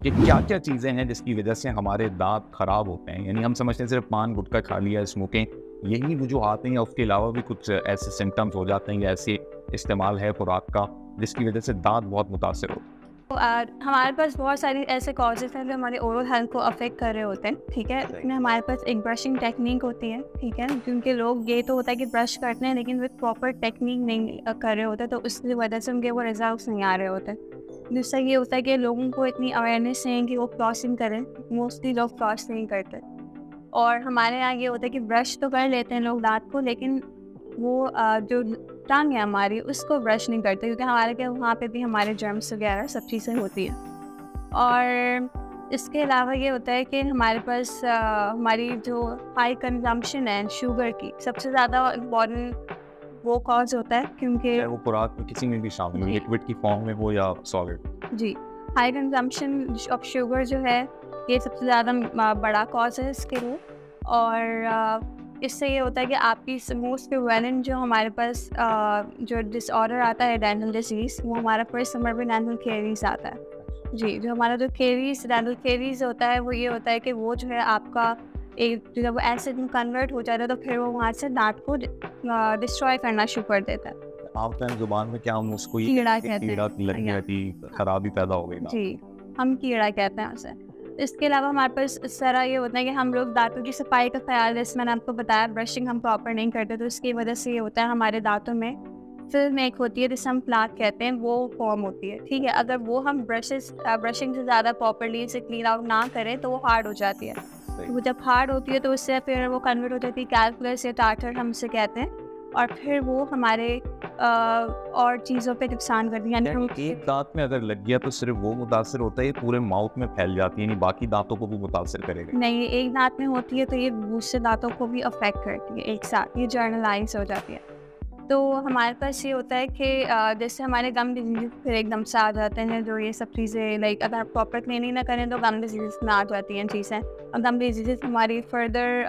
कि क्या-क्या चीज़ें हैं जिसकी वजह से हमारे दाँत खराब होते हैं? यानी हम समझते हैं सिर्फ़ पान गुटखा खा लिया, स्मोकिंग यही वजूहात हैं या उसके अलावा भी कुछ ऐसे सिम्पटम्स हो जाते हैं या ऐसे इस्तेमाल है खुराक का जिसकी वजह से दाँत बहुत मुतासिर होते हैं? तो हमारे पास बहुत सारी ऐसे कॉजेज़ हैं जो हमारे ओरल हेल्थ को अफ़ेक्ट कर रहे होते हैं, ठीक है? इसमें हमारे पास एक ब्रशिंग टेक्नीक होती है, ठीक है? क्योंकि लोग ये तो होता है कि ब्रश करते हैं लेकिन विद प्रॉपर टेक्नीक नहीं कर रहे होते, तो उसकी वजह से उनके वो रिज़ल्ट्स नहीं आ रहे होते। दूसरा ये होता है कि लोगों को इतनी अवेयरनेस नहीं है कि वो फ्लॉसिंग करें, मोस्टली लोग फ्लॉस नहीं करते। और हमारे यहाँ ये होता है कि ब्रश तो कर लेते हैं लोग दाँत को, लेकिन वो जो टंग है हमारी उसको ब्रश नहीं करते, क्योंकि हमारे क्या वहाँ पे भी हमारे जर्म्स वगैरह सब चीज़ें होती हैं। और इसके अलावा ये होता है कि हमारे पास हमारी जो हाई कंजम्पशन है शुगर की, सबसे ज़्यादा इम्पॉर्टेंट वो कॉज होता है, क्योंकि चाहे वो खुराक में किसी में भी शामिल हो, जी लिक्विड की फॉर्म में हो या सॉलिड? जी हाई कंजम्पशन ऑफ शुगर जो है ये सबसे ज़्यादा बड़ा कॉज है इसके लिए। और इससे ये होता है कि आपकी मोस्ट प्रिवेलेंट जो हमारे पास जो डिसऑर्डर आता है डेंटल डिजीज़, वो हमारा फर्स्ट नंबर पे डेंटल कैरीज आता है। जी, जो हमारा जो कैरीज डेंटल कैरीज होता है वो ये होता है कि वो जो है आपका एक जब वो एसिड में कन्वर्ट हो जाता है तो फिर वो वहाँ से दांत को डिस्ट्रॉय करना शुरू कर देता है। आम टाइम ज़ुबान में क्या हम उसको ये कीड़ा कहते हैं, कहते कीड़ा हैं लगने या लगी, खराबी पैदा हो गई दाँत जी, हम कीड़ा कहते हैं उसे। इसके अलावा हमारे पास इस तरह ये होता है कि हम लोग दाँतों की सफाई का ख़्याल, जैसे मैंने आपको बताया, ब्रशिंग हम प्रॉपर नहीं करते, तो इसकी वजह से ये होता है हमारे दाँतों में फ़िल्म एक होती है जिसे हम प्लाक कहते हैं, वो फॉर्म होती है, ठीक है? अगर वो हम ब्रशिंग से ज़्यादा प्रॉपर्ली इसे क्लीन आउट ना करें तो वो हार्ड हो जाती है। सही। तो वो जब हार्ड होती है तो उससे फिर वो कन्वर्ट हो जाती है कैल्कुलस या टार्टर हम इसे कहते हैं, और फिर वो हमारे और चीज़ों पे नुकसान करती है, यानी हम यानी एक दाँत में अगर लग गया तो सिर्फ़ वो मुतासिर होता है, ये पूरे माउथ में फैल जाती है, यानी बाकी दाँतों को भी मुतासिर करेगा? नहीं, एक दाँत में होती है तो ये दूसरे दाँतों को भी अफ़ेक्ट करती है एक साथ, ये जर्नलाइज़ हो जाती है। तो हमारे पास ये होता है कि जैसे हमारे गम डिजीज़ फिर एकदम से आ जाते हैं, जो ये सब चीज़ें लाइक अगर आप प्रॉपर क्लीनिंग ना करें तो गम डिजीज़ में आ जाती हैं चीज़ें। और गम डिजीज़ हमारी फर्दर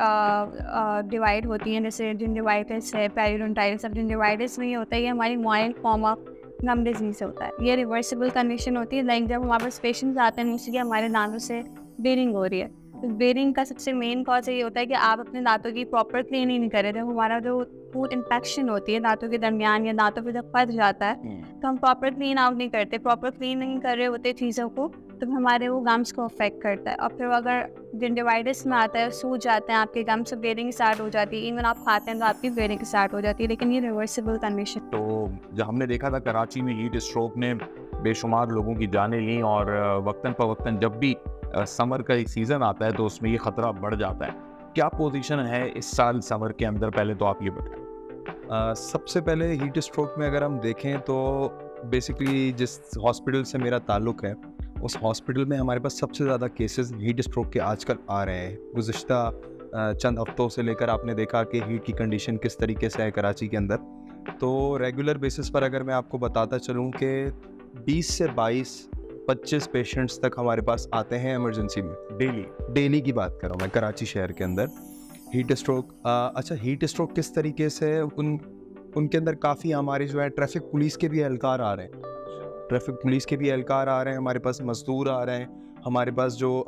डिवाइड होती हैं, जैसे जिंजिवाइटिस है, पेरियोडोंटाइटिस। अब जिंजिवाइटिस में ये होता है कि हमारी mild form of gum disease होता है, ये रिवर्सिबल कंडीशन होती है। लाइक जब हमारे पास पेशेंट्स आते हैं मुझसे कि हमारे दांतों से ब्लीडिंग हो रही है, तो ब्लीडिंग का सबसे मेन कॉज ये होता है कि आप अपने दांतों की प्रॉपर क्लीनिंग नहीं कर रहे। जब हमारा जो फूड इन्फेक्शन होती है दांतों के दरमियान या दांतों पे जब फंस जाता है, तो हम प्रॉपर क्लीन आउट नहीं करते, प्रॉपर क्लीन नहीं कर रहे होते चीज़ों को, तो हमारे वो गम्स को अफेक्ट करता है। और फिर अगर जिंजिवाइटिस में आता है, सूज जाते हैं आपके गम्स, ब्लीडिंग स्टार्ट हो जाती है, इवन आप खाते हैं तो आपकी ब्लीडिंग स्टार्ट हो जाती है, लेकिन ये रिवर्सिबल कंडीशन। तो जब हमने देखा था कराची में हीट स्ट्रोक ने बेशुमार लोगों की जानें ली और वक्तन फ़वक्तन जब भी समर का एक सीज़न आता है तो उसमें ये ख़तरा बढ़ जाता है। क्या पोजीशन है इस साल समर के अंदर, पहले तो आप ये बताएँ? सबसे पहले हीट स्ट्रोक में अगर हम देखें तो बेसिकली जिस हॉस्पिटल से मेरा ताल्लुक़ है, उस हॉस्पिटल में हमारे पास सबसे ज़्यादा केसेस हीट स्ट्रोक के आजकल आ रहे हैं। गुज़िश्ता चंद हफ्तों से लेकर आपने देखा कि हीट की कंडीशन किस तरीके से है कराची के अंदर। तो रेगुलर बेसिस पर अगर मैं आपको बताता चलूँ कि 20 से 22-25 पेशेंट्स तक हमारे पास आते हैं इमरजेंसी में डेली की बात कर रहा हूँ मैं कराची शहर के अंदर। हीट स्ट्रोक अच्छा, हीट स्ट्रोक किस तरीके से उनके अंदर काफ़ी हमारे जो है ट्रैफिक पुलिस के भी एहलकार आ रहे हैं, ट्रैफिक पुलिस के भी एहलकार आ रहे हैं, हमारे पास मज़दूर आ रहे हैं, हमारे पास जो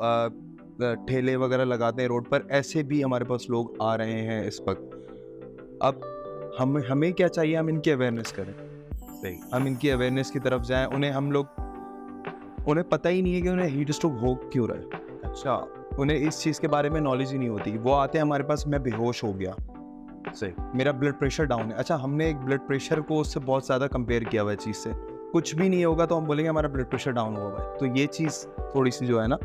ठेले वगैरह लगाते हैं रोड पर, ऐसे भी हमारे पास लोग आ रहे हैं इस वक्त। अब हमें क्या चाहिए, हम इनकी अवेयरनेस करें, सही। हम इनकी अवेयरनेस की तरफ जाएं। उन्हें पता ही नहीं है कि उन्हें हीट स्ट्रोक हो क्यों रहा है। अच्छा, उन्हें इस चीज़ के बारे में नॉलेज ही नहीं होती। वो आते हैं हमारे पास, मैं बेहोश हो गया, सही। मेरा ब्लड प्रेशर डाउन है। अच्छा, हमने एक ब्लड प्रेशर को उससे बहुत ज़्यादा कंपेयर किया हुआ है चीज़ से। कुछ भी नहीं होगा तो हम बोलेंगे हमारा ब्लड प्रेशर डाउन हुआ है। तो ये चीज़ थोड़ी सी जो है ना,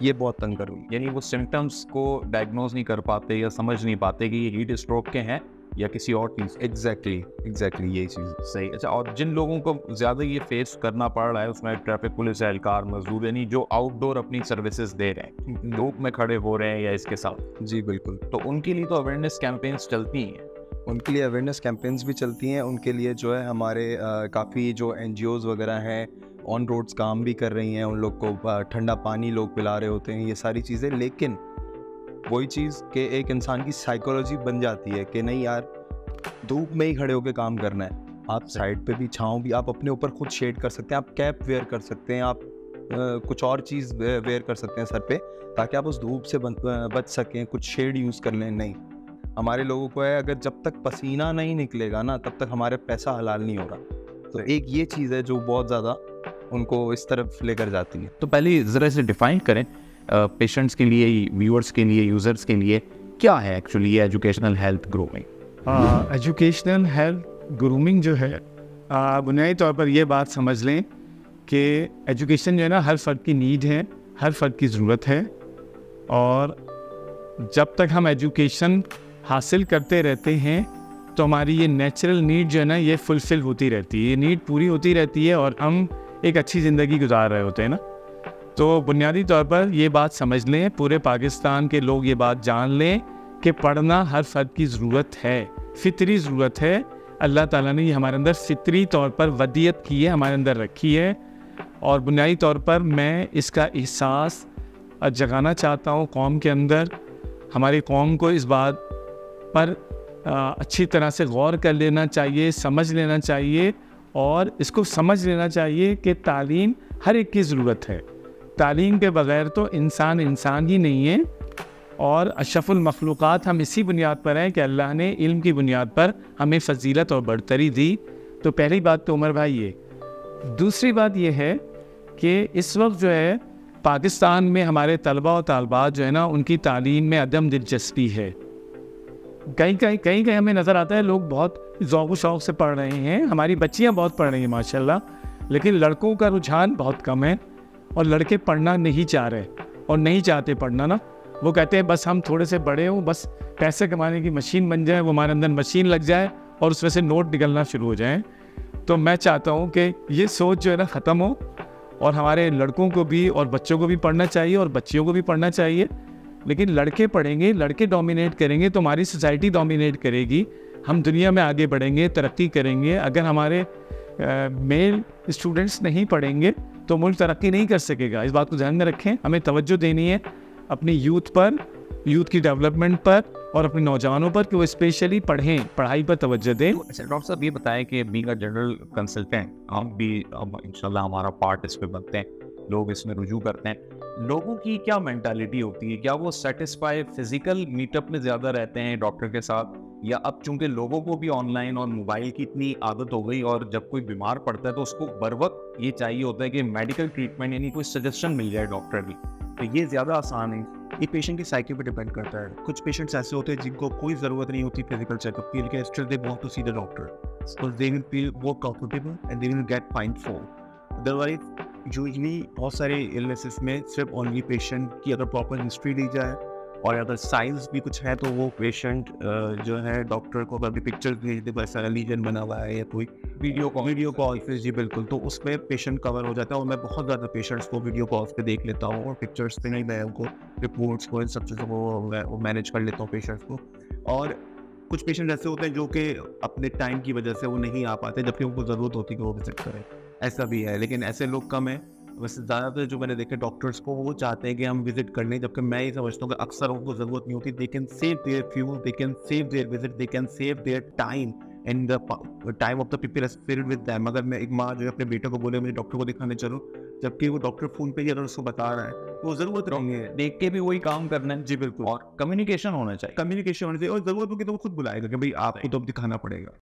ये बहुत तंग कर रही है। यानी वो सिम्पटम्स को डायग्नोज नहीं कर पाते या समझ नहीं पाते कि ये हीट स्ट्रोक के हैं या किसी और चीज़। एग्जैक्टली यही चीज़। सही। अच्छा, और जिन लोगों को ज़्यादा ये फेस करना पड़ रहा है उसमें ट्रैफिक पुलिस एहलकार, मजदूर, यानी जो आउटडोर अपनी सर्विसेज दे रहे हैं, धूप में खड़े हो रहे हैं या इसके साथ, जी बिल्कुल। तो उनके लिए तो अवेयरनेस कैंपेन्स चलती ही हैं। उनके लिए अवेयरनेस कैंपेन्स भी चलती हैं। उनके लिए जो है हमारे काफ़ी जो NGOs वगैरह हैं ऑन रोड्स काम भी कर रही हैं। उन लोग को ठंडा पानी लोग पिला रहे होते हैं, ये सारी चीज़ें। लेकिन वही चीज़ कि एक इंसान की साइकोलॉजी बन जाती है कि नहीं यार, धूप में ही खड़े होकर काम करना है। आप साइड पे भी, छाँव भी, आप अपने ऊपर खुद शेड कर सकते हैं, आप कैप वेयर कर सकते हैं, आप कुछ और चीज़ वेयर कर सकते हैं सर पे, ताकि आप उस धूप से बच सकें, कुछ शेड यूज़ कर लें। नहीं, हमारे लोगों को है, अगर जब तक पसीना नहीं निकलेगा ना, तब तक हमारे पैसा हलाल नहीं हो रहा। तो एक ये चीज़ है जो बहुत ज़्यादा उनको इस तरफ लेकर जाती है। तो पहले ज़रा इसे डिफाइन करें पेशेंट्स के लिए, व्यूअर्स के लिए, यूज़र्स के लिए, क्या है एक्चुअली ये educational health grooming? Educational health grooming जो है, बुनियादी तौर पर ये बात समझ लें कि एजुकेशन जो है ना, हर फ़र्द की नीड है, हर फ़र्द की ज़रूरत है। और जब तक हम एजुकेशन हासिल करते रहते हैं तो हमारी ये नेचुरल नीड जो है ना, ये फुलफ़िल होती रहती है, ये नीड पूरी होती रहती है और हम एक अच्छी ज़िंदगी गुजार रहे होते हैं ना। तो बुनियादी तौर पर ये बात समझ लें, पूरे पाकिस्तान के लोग ये बात जान लें कि पढ़ना हर फ़र्द की ज़रूरत है, फ़ितरी ज़रूरत है। अल्लाह ताला ने ये हमारे अंदर फ़ितरी तौर पर वदियत की है, हमारे अंदर रखी है। और बुनियादी तौर पर मैं इसका एहसास जगाना चाहता हूँ कौम के अंदर। हमारी कौम को इस बात पर अच्छी तरह से गौर कर लेना चाहिए, समझ लेना चाहिए और इसको समझ लेना चाहिए कि तालीम हर एक की ज़रूरत है। तालीम के बग़ैर तो इंसान इंसान ही नहीं है। और अशरफुल मखलूक़ात हम इसी बुनियाद पर हैं कि अल्लाह ने इल्म की बुनियाद पर हमें फ़जीलत और बढ़तरी दी। तो पहली बात तो उमर भाई ये। दूसरी बात ये है कि इस वक्त जो है पाकिस्तान में हमारे तलबा और तालबात जो है ना, उनकी तालीम में अदम दिलचस्पी है। कहीं हमें नज़र आता है लोग बहुत ज़ौक़ शौक़ से पढ़ रहे हैं, हमारी बच्चियाँ बहुत पढ़ रही हैं माशाल्लाह, लेकिन लड़कों का रुझान बहुत कम है और लड़के पढ़ना नहीं चाह रहे और नहीं चाहते पढ़ना ना। वो कहते हैं बस हम थोड़े से बड़े हों, बस पैसे कमाने की मशीन बन जाए, वो हमारे अंदर मशीन लग जाए और उसमें से नोट निकलना शुरू हो जाए। तो मैं चाहता हूँ कि ये सोच जो है ना ख़त्म हो और हमारे लड़कों को भी और बच्चों को भी पढ़ना चाहिए और बच्चियों को भी पढ़ना चाहिए। लेकिन लड़के पढ़ेंगे, लड़के डोमिनेट करेंगे तो हमारी सोसाइटी डोमिनेट करेगी, हम दुनिया में आगे बढ़ेंगे, तरक्की करेंगे। अगर हमारे मेल स्टूडेंट्स नहीं पढ़ेंगे तो मुल्क तरक्की नहीं कर सकेगा। इस बात को ध्यान में रखें। हमें तवज्जो देनी है अपनी यूथ पर, यूथ की डेवलपमेंट पर और अपने नौजवानों पर कि वो स्पेशली पढ़ें, पढ़ाई पर तवज्जो दें। अच्छा डॉक्टर साहब, ये बताएं कि बीइंग अ जनरल कंसल्टेंट हम भी अब इंशाल्लाह हमारा पार्ट इस पे बनते हैं, लोग इसमें रुजू करते हैं। लोगों की क्या मेंटालिटी होती है? क्या वो सेटिस्फाई फिजिकल मीटअप में ज़्यादा रहते हैं डॉक्टर के साथ, या अब चूंकि लोगों को भी ऑनलाइन और मोबाइल की इतनी आदत हो गई और जब कोई बीमार पड़ता है तो उसको बर वक्त ये चाहिए होता है कि मेडिकल ट्रीटमेंट यानी कोई सजेशन मिल जाए डॉक्टर की, तो ये ज़्यादा आसान है? ये पेशेंट की साइकी पे डिपेंड करता है। कुछ पेशेंट्स ऐसे होते हैं जिनको कोई ज़रूरत नहीं होती फिजिकल चेकअप की, लेकिन still they want to see the doctor because they will feel more comfortable and they will get fine for. Otherwise usually बहुत सारे इलनेसेस में सिर्फ ओनली पेशेंट की अगर प्रॉपर हिस्ट्री दी जाए और अगर साइंस भी कुछ है तो वो पेशेंट जो है डॉक्टर को अभी पिक्चर्स भेज दे, बस लीजन बना हुआ है या कोई वीडियो कॉल फिर जी बिल्कुल, तो उसमें पेशेंट कवर हो जाता है। और मैं बहुत ज़्यादा पेशेंट्स को वीडियो कॉल्स पे देख लेता हूँ और पिक्चर्स पे नहीं, मैं उनको रिपोर्ट्स को इन सब चीज़ों को मैनेज कर लेता हूँ पेशेंट्स को। और कुछ पेशेंट ऐसे होते हैं जो कि अपने टाइम की वजह से वो नहीं आ पाते जबकि उनको ज़रूरत होती है कि वो विजिट करें, ऐसा भी है, लेकिन ऐसे लोग कम हैं। वैसे ज़्यादातर जो मैंने देखे डॉक्टर्स को वो चाहते हैं कि हम विजिट कर लें, जबकि मैं ये समझता हूँ कि अक्सर उनको ज़रूरत नहीं होती। They can save their fuel, they can save their visit, they can save their time and the time of the people spirit with them. अगर मैं एक माँ जो है अपने बेटे को बोले मुझे डॉक्टर को दिखाने चलो, जबकि वो डॉक्टर फ़ोन पे ही अगर उसको बता रहा है तो वो ज़रूरत नहीं है, देख के भी वही काम करना है। जी बिल्कुल। और कम्युनिकेशन होना चाहिए, कम्युनिकेशन होनी चाहिए और ज़रूरत होगी तो वो खुद बुलाएगा कि भाई आपको तो अब दिखाना पड़ेगा।